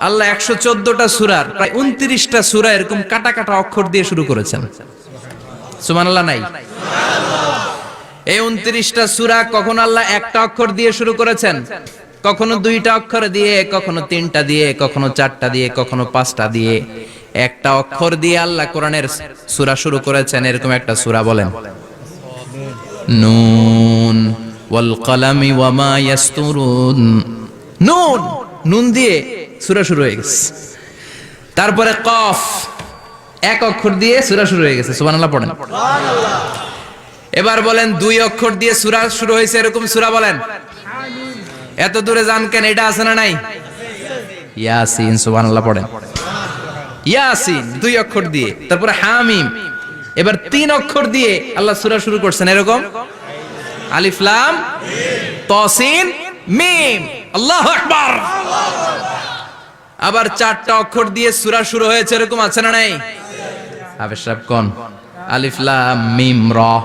আল্লাহ 114টা সূরার প্রায় 29টা সূরা এরকম কাটা কাটা অক্ষর দিয়ে শুরু করেছেন। সুবহানাল্লাহ নাই? এই 29টা সূরা কখনো আল্লাহ একটা অক্ষর দিয়ে শুরু করেছেন, কখনো 2টা অক্ষর দিয়ে, কখনো 3টা দিয়ে, কখনো 4টা দিয়ে, কখনো 5টা দিয়ে। একটা অক্ষর দিয়ে আল্লাহ কোরআনের সূরা শুরু করেছেন। এরকম একটা সূরা বলেন, নুন ওয়াল কলামি ওয়া মা ইয়াসতুরুন। নুন, নুন দিয়ে সূরা শুরু হয়ে গেছে। তারপরে কফ, এক অক্ষর দিয়ে সূরা শুরু হয়ে গেছে। সুবহানাল্লাহ পড়েন। এবার বলেন 2 অক্ষর দিয়ে সূরা শুরু হয়েছে এরকম সূরা বলেন। এত দূরে যান কেন? এটা আছে না নাই? ইয়াসিন। সুবহানাল্লাহ পড়েন। ইয়াসিন 2 অক্ষর দিয়ে। তারপরে হামিম। এবার 3 অক্ষর দিয়ে আল্লাহ সূরা শুরু করছেন এরকম, আলিফ লাম তাসিন মিম। আল্লাহু আকবার। আবার 4টা অক্ষর দিয়ে সূরা শুরু হয়েছে এরকম আছে না নাই? হাফেজ সাহেব কোন? আলিফ লাম মিম রা,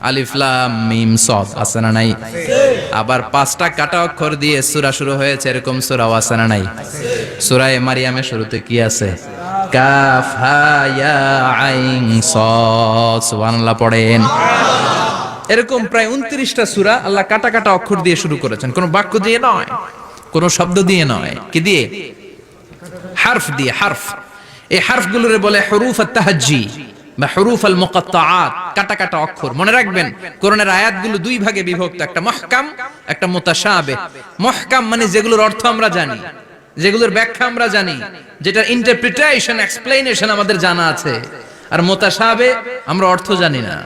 আলিফ লাম মিম সাদ আছে না নাই? আবার 5টা কাটা অক্ষর দিয়ে সূরা শুরু হয়েছে এরকম সূরাও আছে না নাই? সূরা মারিয়ামের শুরুতে কি আছে? কাফ হা ইয়া আইন সাদ। সুবহানাল্লাহ পড়েন। এরকম প্রায় 29টা সূরা আল্লাহ কাটা কাটা অক্ষর দিয়ে শুরু করেছেন। কোনো বাক্য দিয়ে নয়, কোনো শব্দ দিয়ে নয়। কি দিয়ে? হারফ দিয়ে। হারফ, এই হারফগুলোরে বলে হুরুফ আত-তাহাজ্জি বা হুরুফ আল-মুকাত্তাআত, কাটা কাটা অক্ষর। মনে রাখবেন কোরআনের আয়াতগুলো 2 ভাগে বিভক্ত, একটা মুহকাম, একটা মুতাশাবিহ। মুহকাম মানে যেগুলোর অর্থ আমরা জানি, যেগুলোর ব্যাখ্যা আমরা জানি, যেটার ইন্টারপ্রিটেশন, এক্সপ্লেনেশন আমাদের জানা আছে। আর মুতাশাবিহ আমরা অর্থ জানি না,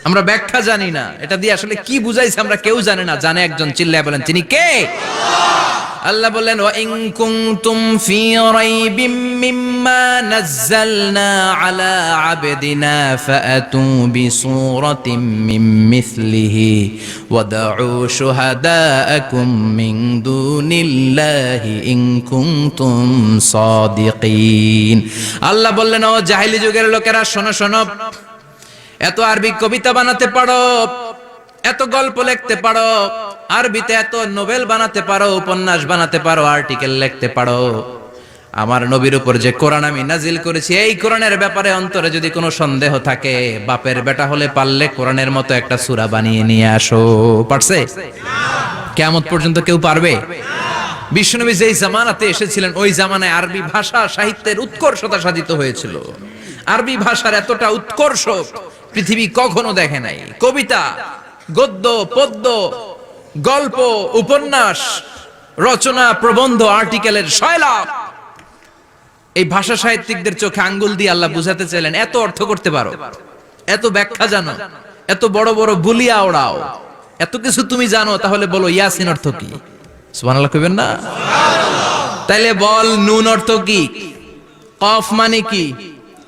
আমরা ব্যাখ্যা জানি না, এটা দিয়ে আসলে কি বুঝাইছে আমরা কেউ জানে না। জানে একজন, চিল্লায় বলেন তিনি কে? আল্লাহ বললেন, ওয়া ইন কুনতুম ফি রাইবিম মিম্মা নাযালনা আলা আবদিনা ফাআতু বিসূরাতিন মিন মিসলিহি ওয়াদউ শুহাদাআকুম মিন দুনিল্লাহি ইন কুনতুম সাদিকিন। আল্লাহ বললেন, ও জাহেলি যুগের লোকেরা, শোনো শোনো, এত আরবি কবিতা বানাতে পারো, এত গল্প লিখতে পারো, আরবিতে এত নোবেল বানাতে পারো, উপন্যাস বানাতে পারো, আর্টিকেল লিখতে পারো। আমার নবীর উপর যে কোরআন আমি নাজিল করেছি, এই কোরআনের ব্যাপারে অন্তরে যদি কোনো সন্দেহ থাকে, বাপের বেটা হলে পারলে কোরআনের মতো একটা সূরা বানিয়ে নিয়ে আসো। পারছে? কিয়ামত পর্যন্ত কেউ পারবে? বিশ্বনবী যেই জামানাতে এসেছিলেন, ওই জামানায় আরবি ভাষা সাহিত্যের উৎকর্ষতা সাধিত হয়েছিল। আরবি ভাষার এতটা উৎকর্ষ পৃথিবী কখনো দেখে নাই। কবিতা, গদ্য, পদ্য, গল্প, উপন্যাস, রচনা, প্রবন্ধ, আর্টিকেলের শৈলাপ। এই ভাষা সাহিত্যিকদের চোখে আঙ্গুল দিয়ে আল্লাহ বুঝাতে চাইলেন, এত অর্থ করতে পারো, এত ব্যাখ্যা জানো, এত বড় বড় বুলিয়া ওড়াও, এত কিছু তুমি জানো, তাহলে বলো ইয়াসিন অর্থ কি? সুবহানাল্লাহ কইবেন না? তাইলে বল, নুন অর্থ কি? কফ মানে কি?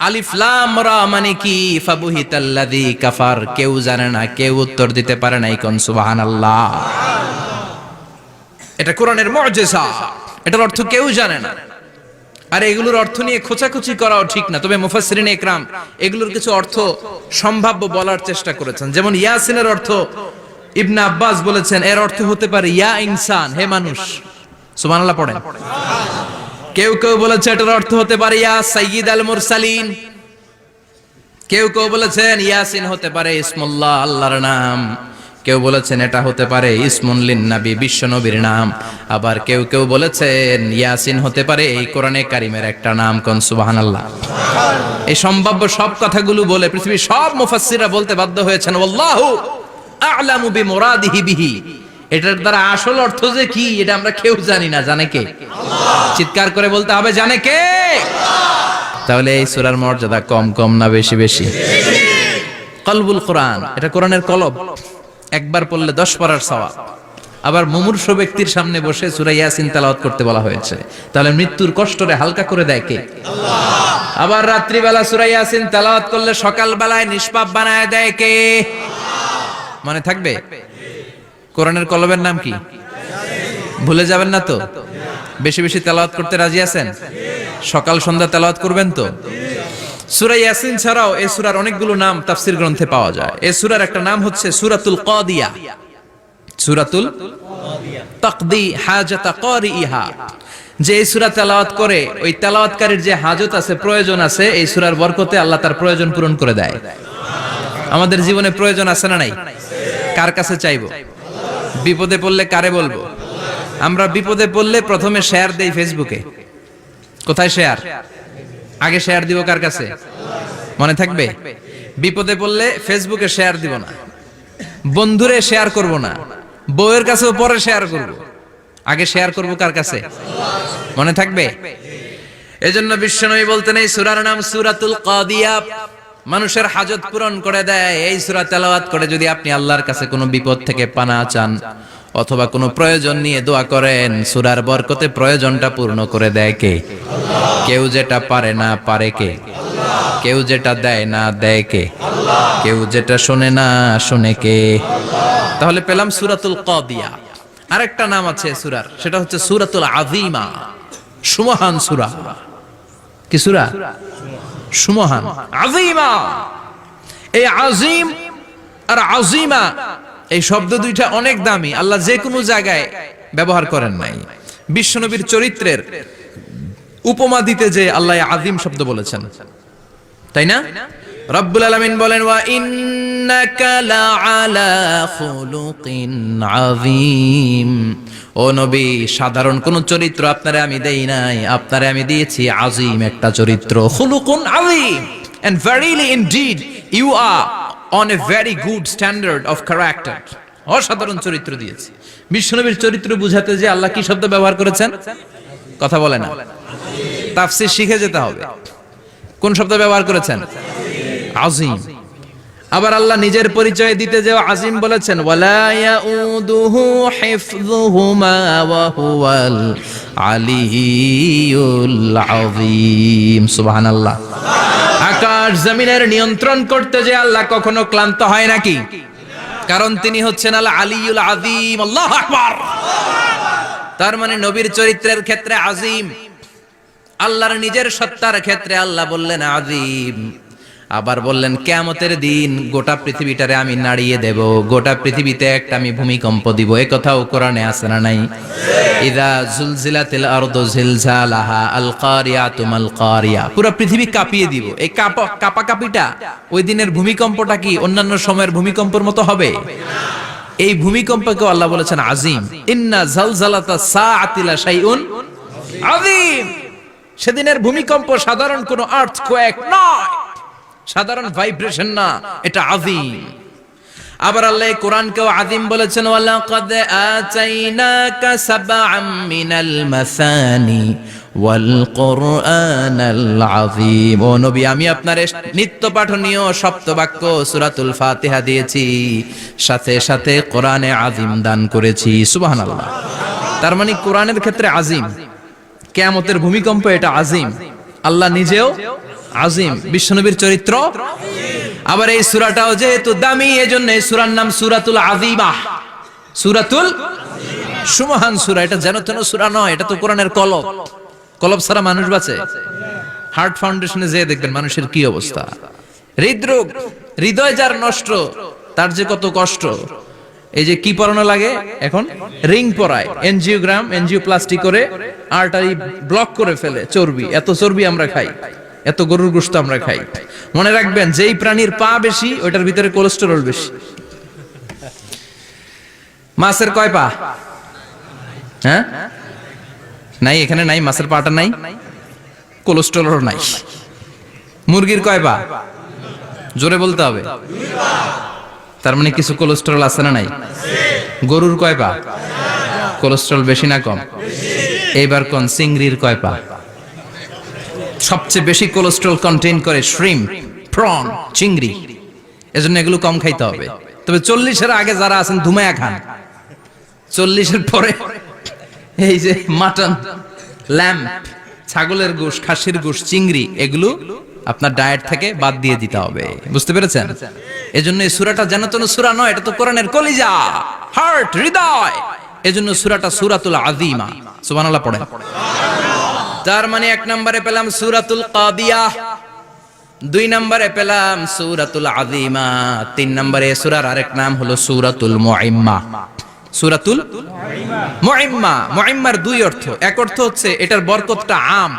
আলিফ লাম রা মানে কি? ফাবুহিতাল্লাযী কাফার। কেউ জানে না, কেউ উত্তর দিতে পারে না। কোন সুবহানাল্লাহ। এটা কোরআনের মুজিজা, এটার অর্থ কেউ জানে না। আর এগুলোর অর্থ নিয়ে খোঁচাখুচি করাও ঠিক না। তবে মুফাসসিরিনে ইকরাম এগুলোর কিছু অর্থ সম্ভাব্য বলার চেষ্টা করেছেন। যেমন ইয়াসিনের অর্থ ইবনে আব্বাস বলেছেন, এর অর্থ হতে পারে ইয়া ইনসান, হে মানুষ। সুবহানাল্লাহ পড়েন। কেউ কেউ বলেছে এটার অর্থ হতে পারে ইয়া সাইয়্যিদ আল মুরসালিন। কেউ কেউ বলেছেন ইয়াসিন হতে পারে ইসমুল্লাহ, আল্লাহর নাম। কেউ বলেছেন এটা হতে পারে ইসমুন লিন নবী, বিশ্ব নবীর নাম। আবার কেউ কেউ বলেছেন ইয়াসিন হতে পারে এই কোরআনে কারিমের একটা নাম। কোন সুবহানাল্লাহ। এই সম্ভাব্য সব কথাগুলো বলে পৃথিবীর সব মুফাসসিররা বলতে বাধ্য হয়েছেন, আল্লাহু আ'লামু বিমুরাদিহি বিহি। এটার দ্বারা আসল অর্থ যে কি, এটা আমরা কেউ জানি না। জানে কে? আল্লাহ। চিৎকার করে বলতে হবে, জানে কে? তাহলে এই সূরার মর্যাদা কম কম না বেশি বেশি? কলবুল কোরআন, এটা কোরআনের কলব। একবার পড়লে 10 পড়ার সওয়াব। আবার মুমূর্ষু ব্যক্তির সামনে বসে সূরা ইয়াসিন তেলাওয়াত করতে বলা হয়েছে। তাহলে মৃত্যুর কষ্টরে হালকা করে দেয় কে? আল্লাহ। আবার রাত্রি বেলা সূরা ইয়াসিন তেলাওয়াত করলে সকাল বেলায় নিষ্পাপ বানায় দেয় কে? আল্লাহ। মনে থাকবে? কোরআনের কলবের নাম কি? ভুলে যাবেন না তো? বেশি বেশি তেলাওয়াত করতে রাজি আছেন? সকাল সন্ধ্যা তেলাওয়াত করবেন তো? সূরা ইয়াসিন ছাড়াও এই সূরার অনেকগুলো নাম তাফসীর গ্রন্থে পাওয়া যায়। এই সূরার একটা নাম হচ্ছে সূরাতুল কাদিয়া। সূরাতুল কাদিয়া, তাকদি হাজাতা কারিইহা। যে এই সূরা তেলাওয়াত করে ওই তেলাওয়াতকারীর যে হাজত আছে, প্রয়োজন আছে, এই সূরার বরকতে আল্লাহ তার প্রয়োজন পূরণ করে দেয়। আমাদের জীবনে প্রয়োজন আছে না নাই? কার কাছে চাইবো? বিপদে পড়লে কারে বলবো? আমরা বিপদে পড়লে প্রথমে শেয়ার দেই ফেসবুকে। কোথায় শেয়ার? আগে শেয়ার দিব কার কাছে? মনে থাকবে? বিপদে পড়লে ফেসবুকে শেয়ার দিব না, বন্ধুরে শেয়ার করব না, বউয়ের কাছেও পরে শেয়ার করব, আগে শেয়ার করব কার কাছে? মনে থাকবে? এজন্য বিশ্বনবী বলতেন এই সূরার নাম সূরাতুল কাদিয়া, মানুষের হাজত পূরণ করে দেয়। এই সূরা তেলাওয়াত করে যদি আপনি আল্লাহর কাছে কোনো বিপদ থেকে পানা চান অথবা কোনো প্রয়োজন নিয়ে দোয়া করেন, সূরার বরকতে প্রয়োজনটা পূর্ণ করে দেয় কে? কেউ যেটা পারে না পারে কে? কেউ যেটা দেয় না দেয় কে? কেউ যেটা শোনে না শোনে কে? তাহলে পেলাম সূরাতুল কাদিয়া। আরেকটা নাম আছে সূরার, সেটা হচ্ছে সূরাতুল আযীমা, সুমহান সূরা। কি সূরা? সুমহান, আযীমা। এই আযীম আর আযীমা এই শব্দ দুইটা অনেক দামি, আল্লাহ যে কোনো জায়গায় ব্যবহার করেন নাই। বিশ্বনবীর চরিত্রের উপমা দিতে যে আল্লাহ আযীম শব্দ বলেছেন, তাই না? রব্বুল আলামিন বলেন ওয়া ইন্নাকা লাআলা খুলুকিন আযীম। ও নবী, সাধারণ কোন চরিত্র আপনারে আমি দেই নাই, আপনারে আমি দিয়েছি আযীম একটা চরিত্র, খুলুকুন আযীম। And verily indeed you are on a very good standard of character. অসাধারণ চরিত্র দিয়েছি। বিশ্বনবীর চরিত্র বুঝাতে যে আল্লাহ কি শব্দ ব্যবহার করেছেন? কথা বলে না, তাফসীর শিখে যেতে হবে। কোন শব্দ ব্যবহার করেছেন? আযীম। আবার আল্লাহ নিজের পরিচয় দিতে যে আযীম বলেছেন, ওয়ালা ইয়াউদুহু হিফযুহুমা ওয়া হুয়াল আলিয়্যুল আযীম। সুবহানাল্লাহ। আকাশ জমিনের নিয়ন্ত্রণ করতে যে আল্লাহ কখনো ক্লান্ত হয় নাকি? কারণ তিনি হচ্ছেন আল আলিয়্যুল আযীম। আল্লাহু আকবার। তার মানে নবীর চরিত্রের ক্ষেত্রে আযীম, আল্লাহর নিজের সত্তার ক্ষেত্রে আল্লাহ বললেন আযীম। আবার বললেন কিয়ামতের দিন গোটা পৃথিবীটারে আমি নাড়িয়ে দেব, গোটা পৃথিবীতে একটা আমি ভূমিকম্প দিব। এই কথাও কোরআনে আছে না নাই? ইযা জুলজিলাতিল আরদু জিলজালাহা আল কারিয়াতু মাল কারিয়া। পুরো পৃথিবী কাঁপিয়ে দিব। এই কাঁপাকাঁপিটা ওই দিনের ভূমিকম্পটা কি অন্যান্য সময়ের ভূমিকম্পের মতো হবে? এই ভূমিকম্পকে আল্লাহ বলেছেন আযীম। ইন্না জালজালাতাস সাআতি লা শাইউন আযীম। সেদিনের ভূমিকম্প সাধারণ কোনো আর্থকোয়েক নয়, সাধারণ ভাইব্রেশন না, এটা আযীম। আবার আল্লাহ কোরআনকেও আযীম বলেছেন, ওয়ালাকাদ আতাইনাকা সাবআম মিনাল মাসানি ওয়াল কুরআনাল আযীম। ও নবী, আমি আপনার নিত্য পাঠনীয় সপ্তবাক্য সূরাতুল ফাতিহা দিয়েছি, সাথে সাথে কোরআনে আযীম দান করেছি। সুবহানাল্লাহ। তার মানে কোরআনের ক্ষেত্রে আযীম, কিয়ামতের ভূমিকম্প এটা আযীম, আল্লাহ নিজেও আযীম, বিশ্বনবীর চরিত্র। আবার এই সূরাটাও যেহেতু দামি, এজন্য এই সূরার নাম সূরাতুল আযীমা, সূরাতুল সুমহান সূরা। এটা যেন তেন সূরা নয়, এটা তো কোরআনের কলব। কলব ছাড়া মানুষ বাঁচে? হার্ট ফাউন্ডেশনে যেয়ে দেখবেন মানুষের কি অবস্থা। হৃদরোগ, হৃদয় যার নষ্ট, তার যে কত কষ্ট। এই যে কি পরানো লাগে এখন? রিং পরায়, এনজিওগ্রাম, এনজিওপ্লাস্টি করে আর্টারি ব্লক করে ফেলে। চর্বি, এত চর্বি আমরা খাই, এত গরুর গোশত আমরা খাই। মনে রাখবেন, যেই প্রাণীর পা বেশি ওইটার ভিতরে কোলেস্টেরল বেশি। মাছের কয় পা? হ্যাঁ, নাই, এখানে নাই, মাছের পাটা নাই, কোলেস্টেরল নাই। মুরগির কয় পা? জোরে বলতে হবে। তার মানে কিছু কোলেস্টেরল আছে না নাই? গরুর কয় পা? কোলেস্টেরল বেশি না কম? এইবার কোন চিংড়ির কয় পা? সবচেয়ে বেশি কোলেস্টেরল কন্টেইন করে শ্রিম্প, প্রন, চিংড়ি। এজন্য এগুলো কম খাইতে হবে। তবে 40-এর আগে যারা আছেন ধুমায়া খান, 40-এর পরে এই যে মাটন, ল্যাম্প, ছাগলের গোশত, খাসির গোশত, চিংড়ি, এগুলো আপনার ডায়েট থেকে বাদ দিয়ে দিতে হবে। বুঝতে পেরেছেন? এজন্য এই সূরাটা যেন তেন সূরা নয়, এটা তো কোরআনের কলিজা, হার্ট, হৃদয়। এজন্য সূরাটা সূরাতুল আযীমা। সুবহানাল্লাহ পড়েন। তার মানে 1 নম্বরে পেলাম সূরাতুল কাদিয়া, 2 নম্বরে পেলাম সূরাতুল আযীমা, 3 নম্বরে সূরার আরেক নাম হলো সূরাতুল মুইম্মা। সূরাতুল মুইম্মা। মুইম্মার দুই অর্থ, এক অর্থ হচ্ছে এটার বরকতটা আম,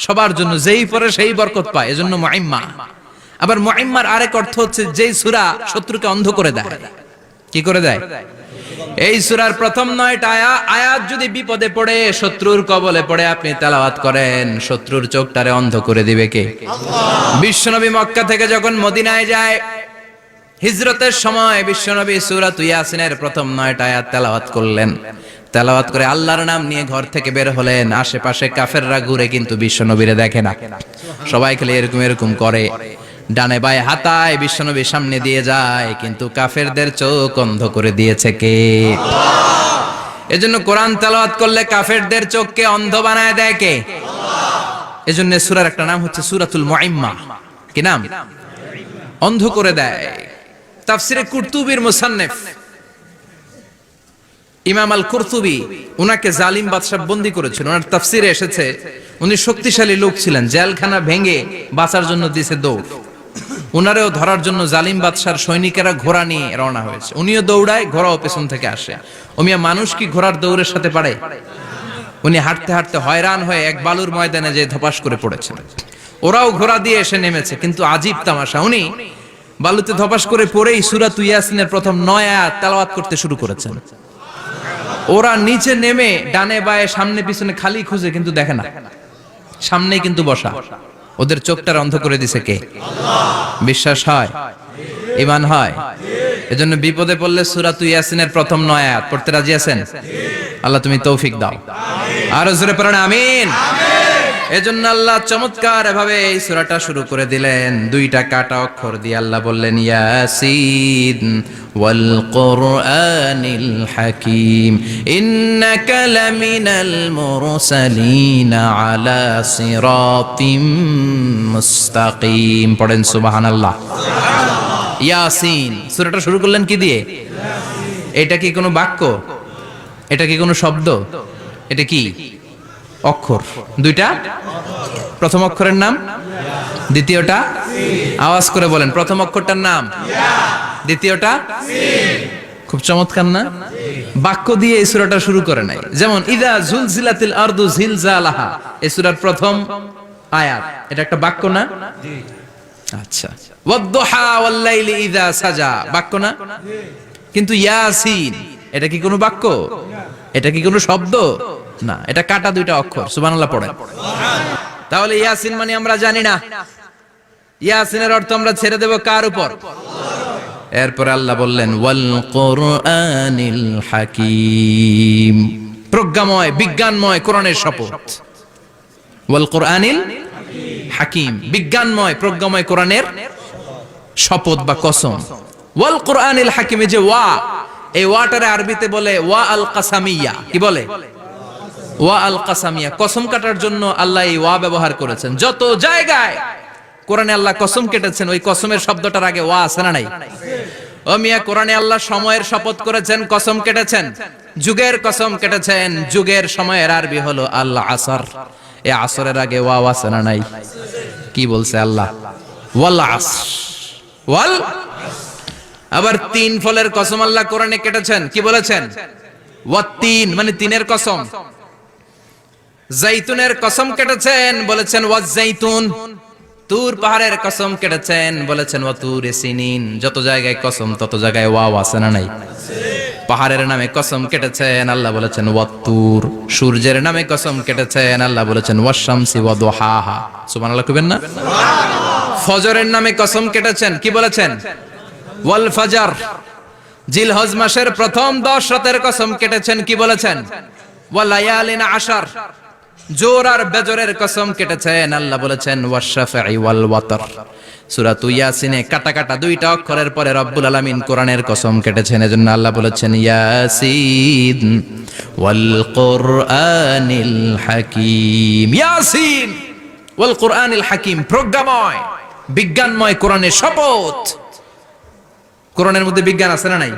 সবার জন্য, যেই পড়ে সেই বরকত পায়, এজন্য মুইম্মা। আবার মুইম্মার আরেক অর্থ হচ্ছে যেই সূরা শত্রুকে অন্ধ করে দেয়। কি করে দেয়? এই সূরার প্রথম 9টা আয়াত যদি বিপদে পড়ে, শত্রুর কবলে পড়ে আপনি তেলাওয়াত করেন, শত্রুর চোখটারে অন্ধ করে দিবে কে? আল্লাহ। বিশ্বনবী মক্কা থেকে যখন মদিনায় যায়, হিজরতের সময় বিশ্বনবী সূরাত ইয়াসিনের প্রথম 9টা আয়াত তেলাওয়াত করলেন। তেলাওয়াত করে আল্লাহর নাম নিয়ে ঘর থেকে বের হলেন। আশেপাশে কাফেররা ঘুরে কিন্তু বিশ্বনবীরে দেখে না, সবাই খালি এরকম এরকম করে, ডানে বায়ে হাতায় বিশ্বনবীর সামনে দিয়ে যায়, কিন্তু কাফেরদের চোখ অন্ধ করে দিয়েছে কে? আল্লাহ। এজন্য কোরআন তেলাওয়াত করলে কাফেরদের চোখকে অন্ধ বানায় দেয় কে? আল্লাহ। এজন্য সূরার একটা নাম হচ্ছে সূরাতুল মুইম্মা। কি নাম? অন্ধ করে দেয়। তাফসিরে কুরতুবির মুসান্নিফ ইমাম আল কুরতুবি, উনাকে জালিম বাদশা বন্দী করেছিল। ওনার তাফসিরে এসেছে উনি শক্তিশালী লোক ছিলেন, জেলখানা ভেঙে বাঁচার জন্য দিয়েছে দৌড়। উনারেও ধরার জন্য জালিম বাদশার সৈনিকেরা ঘোড়া নিয়ে রওনা হয়েছে। উনিও দৌড়ায়, ঘোড়াও পেছন থেকে আসে। ওমিয়া মানুষ কি ঘোড়ার দৌড়ের সাথে পারে? উনি হাঁটতে হাঁটতে হয়রান হয়ে এক বালুর ময়দানে যে ধপাস করে পড়েছেন। ওরাও ঘোড়া দিয়ে এসে নেমেছে, কিন্তু আজীব তামাশা, উনি বালুতে ধপাস করে পড়েই সূরা ইয়াসিনের প্রথম 9 আয়াত তেলাওয়াত করতে শুরু করেছেন। ওরা নিচে নেমে ডানে বায়ে সামনে পিছনে খালি খুঁজে, কিন্তু দেখে না, সামনেই কিন্তু বসা। ওদের চোখটার অন্ধ করে দিছে কে? আল্লাহ। বিশ্বাস হয়? ঈমান হয়? এজন্য বিপদে পড়লে সূরা ইয়াসিনের প্রথম 9 আয়াত পড়তে রাজি আছেন? আল্লাহ তুমি তৌফিক দাও। আর জোরে পড়েন আমিন। এজন্য আল্লাহ চমৎকার ভাবে এই সূরাটা শুরু করে দিলেন। 2টা কাটা অক্ষর দিয়ে আল্লাহ বললেন ইয়াসিন ওয়াল কুরআনিল হাকীম ইন্নাকা লামিনাল মুরসালিন আলা সিরাতিম মুস্তাকিম। পড়েন সুবহানাল্লাহ। ইয়াসিন সূরাটা শুরু করলেন কি দিয়ে? এটা কি কোনো বাক্য? এটা কি কোনো শব্দ? এটা কি অক্ষর? 2টা। প্রথম অক্ষরের নাম, দ্বিতীয়টা আওয়াজ করে বলেন, প্রথম অক্ষরটার নাম, দ্বিতীয়টা। খুব চমৎকার না? বাক্য দিয়ে এই সূরাটা শুরু করে নাই। যেমন ইদা জুলজিলাতিল আরদু জিলজালাহা, এই সূরার প্রথম আয়াত, এটা একটা বাক্য না? আচ্ছা। ওয়াদ-দুহা ওয়াল-লাইলি ইযা সাজা, বাক্য না? কিন্তু ইয়াসিন, এটা কি কোনো বাক্য? এটা কি কোনো শব্দ? না, এটা কাটা 2টা অক্ষর। সুবহানাল্লাহ পড়েন। তাহলে ইয়াসিন মানে আমরা জানি না, ইয়াসিনের অর্থ আমরা ছেড়ে দেব কার উপর? এরপর আল্লাহ বললেন ওয়াল কুরআনিল হাকীম, প্রজ্ঞাময় বিজ্ঞানময় কোরআনের শপথ। ওয়াল কুরআনিল হাকীম, বিজ্ঞানময় প্রজ্ঞাময় কোরআনের শপথ বা কসম। ওয়াল কুরআনিল হাকীম, যে ওয়া, এই ওয়াটারে আরবিতে বলে ওয়া আল কাসামিয়া। কি বলে? ওয়া আল কাসামিয়া, কসম কাটার জন্য আল্লাহ এই ওয়া ব্যবহার করেছেন। যত জায়গায় কোরআনে আল্লাহ কসম কেটেছেন, ওই কসমের শব্দটার আগে ওয়া আছে না নাই? ও মিয়া, কোরআনে আল্লাহ সময়ের শপথ করেছেন, কসম কেটেছেন, যুগের কসম কেটেছেন। যুগের সময়ের আরবি হলো আল আসর। এই আসরের আগে ওয়া আছে না নাই? কি বলছে আল্লাহ? ওয়াল আসর, ওয়াল। আবার 3 ফলের কসম আল্লাহ কোরআনে কেটেছেন, কি বলেছেন? ওয়াত-তিন, মানে 3-এর কসম। জাইতুনের কসম কেটেছেন, বলেছেন ওয়াজ-জাইতুন। তুর পাহাড়ের কসম কেটেছেন, বলেছেন ওয়াতুরে সিনিন। যত জায়গায় কসম তত জায়গায় ওয়াও আছে না নাই? পাহাড়ের নামে কসম কেটেছেন, আল্লাহ বলেছেন ওয়াতুর। সূর্যের নামে কসম কেটেছেন, আল্লাহ বলেছেন ওয়াশ-শামসি ওয়াদুহাহা। সুবহানাল্লাহ কইবেন না? সুবহানাল্লাহ। ফজরের নামে কসম কেটেছেন, কি বলেছেন? ওয়াল ফাজর। জিলহজ মাসের প্রথম 10 রাতের কসম কেটেছেন, কি বলেছেন? ওয়ালায়ালিন আশর। জোর আর বেজরের কসম কেটেছেন, আল্লাহ বলেছেন ওয়াশ-শাফঈ ওয়াল ওয়াতর। সূরা ইয়াসিনে কাটা কাটা 2টা অক্ষরের পরে রব্বুল আলামিন কোরআনের কসম কেটেছেন। এজন্য আল্লাহ বলেছেন ইয়াসিন ওয়াল কুরআনিল হাকীম। ইয়াসিন ওয়াল কুরআনিল হাকীম, প্রজ্ঞাময় বিজ্ঞানময় কোরআনের শপথ। কোরআনের মধ্যে বিজ্ঞান আছে না নাই?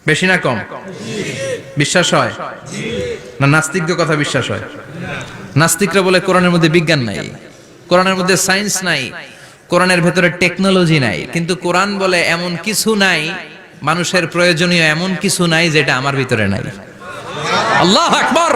বেশি না কম? বিশ্বাস হয় না? নাস্তিকদের কথা বিশ্বাস হয়? নাস্তিকরা বলে কোরআনের মধ্যে বিজ্ঞান নাই, কোরআনের মধ্যে সায়েন্স নাই, কোরআনের ভেতরে টেকনোলজি নাই। কিন্তু কোরআন বলে এমন কিছু নাই মানুষের প্রয়োজনীয় এমন কিছু নাই যেটা আমার ভিতরে নাই। আল্লাহু আকবার।